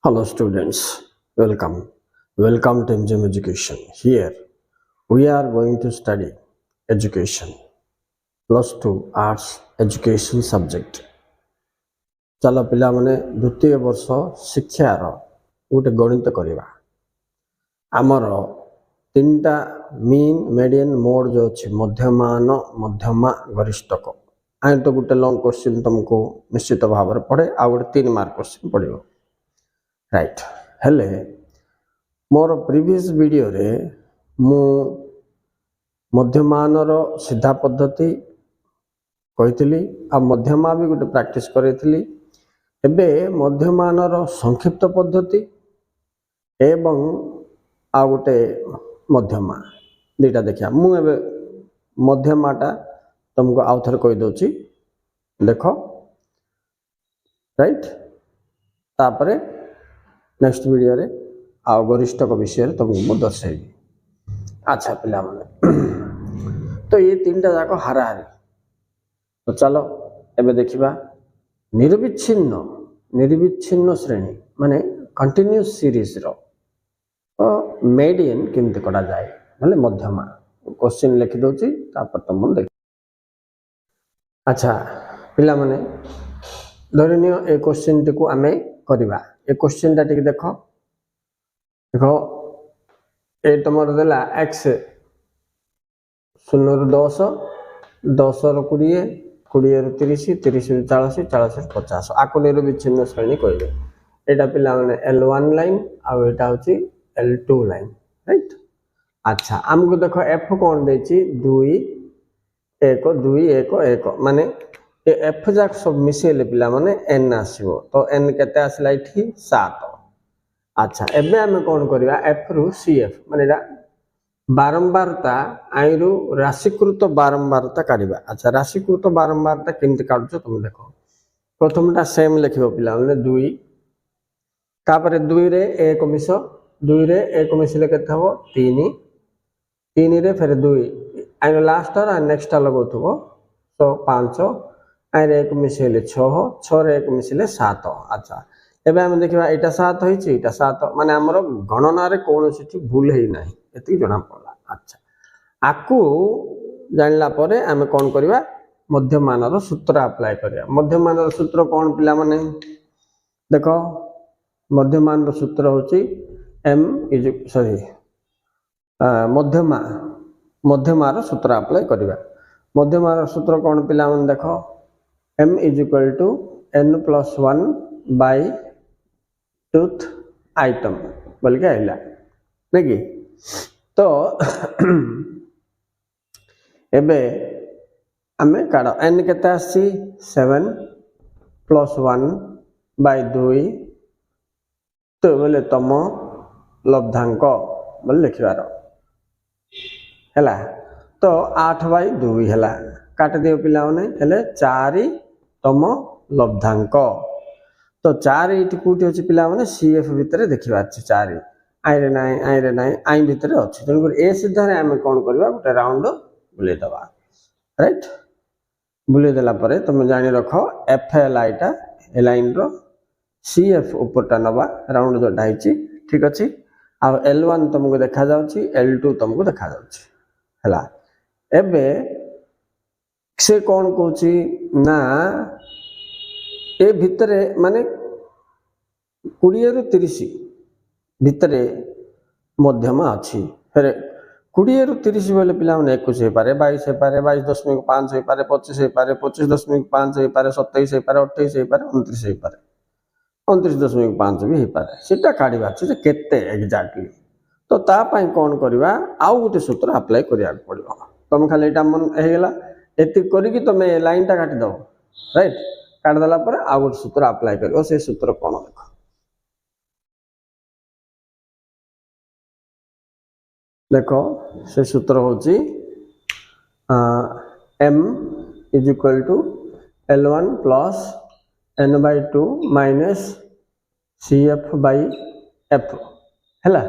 Hello students, welcome. Welcome to MGM Education. Here we are going to study education plus 2 arts education subject. चलो पिला माने द्वितीय वर्ष शिक्षार गोटे गणित करवा आमर तीनटा मीन मेडियन मोड जो अच्छे मध्यमान मध्यमा गरिष्ठक आई तो गोटे लंग क्वेश्चन तुमको निश्चित भाव में पढ़े आ गोटे 3 मार्क क्वेश्चन पड़ो राइट हेले मोर प्रीवियस वीडियो रे मु मध्यमानर सीधा पद्धति कही आ मध्यमा भी गोटे प्रैक्टिस करी एबे मध्यमानर संक्षिप्त पद्धति एवं आ गोटे मध्यमा दुईटा देखिया मु एबे मध्यमाटा तुमको आउ थरे कही दउची देखो राइट तापरे नेक्स्ट वीडियो रे आ गरिष्ठक विषय तुमको दर्शाइबी। अच्छा पिला माने तो ये तीनटा जाक हाराहारी तो चलो एबे देखिबा निर्विच्छिन्न निर्विच्छिन्न श्रेणी माने कंटिन्यूअस सीरीज रो मेडियन केमते करा जाए माने मध्यमा क्वेश्चन लिखि दोची तापर तुम देख। अच्छा पिला माने धरनियो ए क्वेश्चन टिकु आमे करबा ए क्वेश्चन टा टिक देखो देखो ए तुमर देला x 0 रु 10 10 रु 20 20 रु 30 30 रु 40 40 रु 50 आको निर्विच्छिन्न श्रेणी कहले एटा पिला माने L1 लाइन आ एटा होची L2 लाइन राइट। अच्छा हमको देखो f कोन देची 2 1 2 1 1 माने ये एफ जाक सब मिसेले पिला माने n आसीबो तो n केते आसला इठी 7। अच्छा एबे हम कोन करबा f रु cf माने एटा बारंबारता आई रु राशिकृत बारंबारता काढिबा। अच्छा राशिकृत बारंबारता केमते काढुछो तुम देखो प्रथमटा सेम लिखिबो पिला माने 2 तापरे 2 रे 1 मिस 2 रे 1 मिसले केते हबो 3 3 रे फिर 2 आई लास्ट और नेक्स्ट लगौथबो तो 5 आई रे 1 मिसले 6 6 रे 1 मिसले 7। अच्छा एबे हम देखिबा एटा 7 होईची एटा 7 माने हमरो गणना रे कोनोसिठी भूल हेई नाही एति जणा पडला। अच्छा आकु जानला परे हम कोन करबा मध्यमानर सूत्र अप्लाई करिया। मध्यमानर सूत्र कोन पिला माने देखो मध्यमानर सूत्र होची m इज सॉरी मध्यमार सूत्र अप्लाई करिबा। मध्यमार सूत्र कोन पिला माने देखो m is equal to n plus 1 by tooth item बोल के आइला नहीं तो एबे हमें काढ n केते आसी 7 plus 1 by 2 तो बोले तम लब्धांक बोल लिखिबार हैला तो 8 by 2 हैला काट दियो पिला माने हेले 4 तम लब्धांक तो 4 इटी कोठी अछि पिला माने सीएफ भितरे देखिबा अछि 4 आई रे नाही आई भितरे अछि तन ए सीधा रे हम कोन करबा गोटे राउंड बुले दबा राइट। बुले देला परे तुम जानि रखो एफ एल आईटा ए लाइन रो सीएफ ऊपरटा नबा राउंड जो डाइची ठीक अछि आ L1 तुमको देखा जाउची L2 तुमको देखा जाउची हला। एबे से कौन कहूची ना ए भितरे माने 20 रु 30 भितरे मध्यमा अछि फिर 20 रु 30 बोले पिला माने 21 हे पारे 22 हे पारे 22.5 हे पारे 25 हे पारे 25.5 हे पारे 27 हे पारे 28 हे पारे 29 हे पारे 29.5 भी हे पारे सेटा काढिबा छै जे केते एग्जैक्टली तो ता पई कोन करबा आउ गोटे सूत्र अप्लाई करिया पड़िबो। तुम खाली एटा मन हे गेला एति करी कि तुम लाइन टा काटी दो राइट काट दला पर आ गोटे सूत्र अप्लाई करियो से सूत्र कोन देखो से सूत्र होची m is equal to L1 plus n by 2 minus cf by f हैला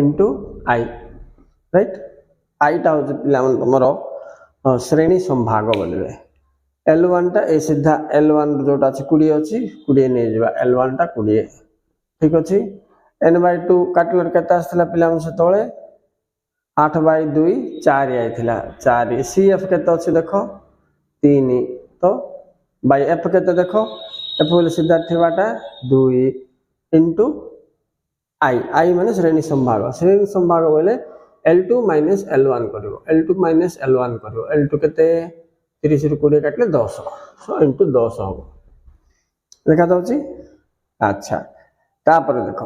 into I राइट I टा होची पिला मन तमरो श्रेणी संभाग बोलबे L1 टा ए सीधा L1 जोटा अछि 20 अछि 20 नै जिबा L1 टा 20 ठीक अछि n/2 काटलर केते आस्थिला पिला हम सेतोळे 8/2 4 आइथिला 4 CF केते अछि देखो 3 तो बाय F केते देखो F बोले सीधा थिबाटा 2 इनटू I माने श्रेणी संभाग बोले L2 minus L1 करिवो L2 minus L1 करिवो L2 केते 30 रु 20 काटले 10 सो इनटू 10 हो देखा दउची अच्छा तापर देखो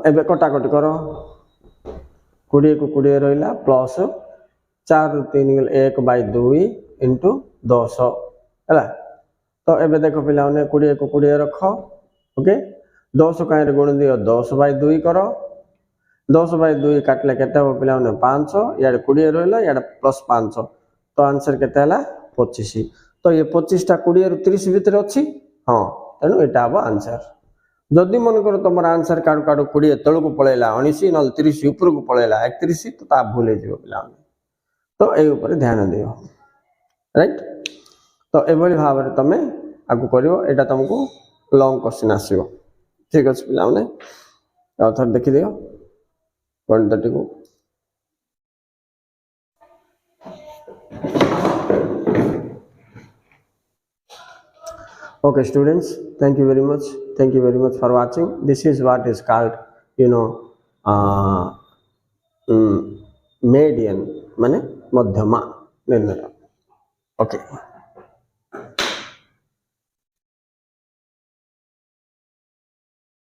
एबे कटा कटी करो 20 को 20 रहिला प्लस 4 रु 3 गेल 1/2 इनटू 10 हला तो एबे देखो पिला ने 20 को 20 रखो ओके 10 काहे रे गुण दियो 10/2 करो 10/2 काटले केते हो पिला ने 500 यार 20 रहिला यार प्लस 500 तो आंसर केते हला 25 तो ये 25 टा 20 रु 30 भीतर अछि हां तनो एटा अब आंसर जदि मन करो तमर आंसर काडू काडू 20 तळ को पळेला 19 नल 30 ऊपर को पळेला 31 तो ता भूले जिवो पिला तो ए ऊपर ध्यान दियो राइट तो एभली भाव रे तमे आगु करियो एटा तुमको लॉन्ग क्वेश्चन आसीबो ठीक अछि पिला माने आउथर देखि दियो क्वांटिटी को okay students thank you very much for watching this is what is called you know median माने मध्यमा निर्णय okay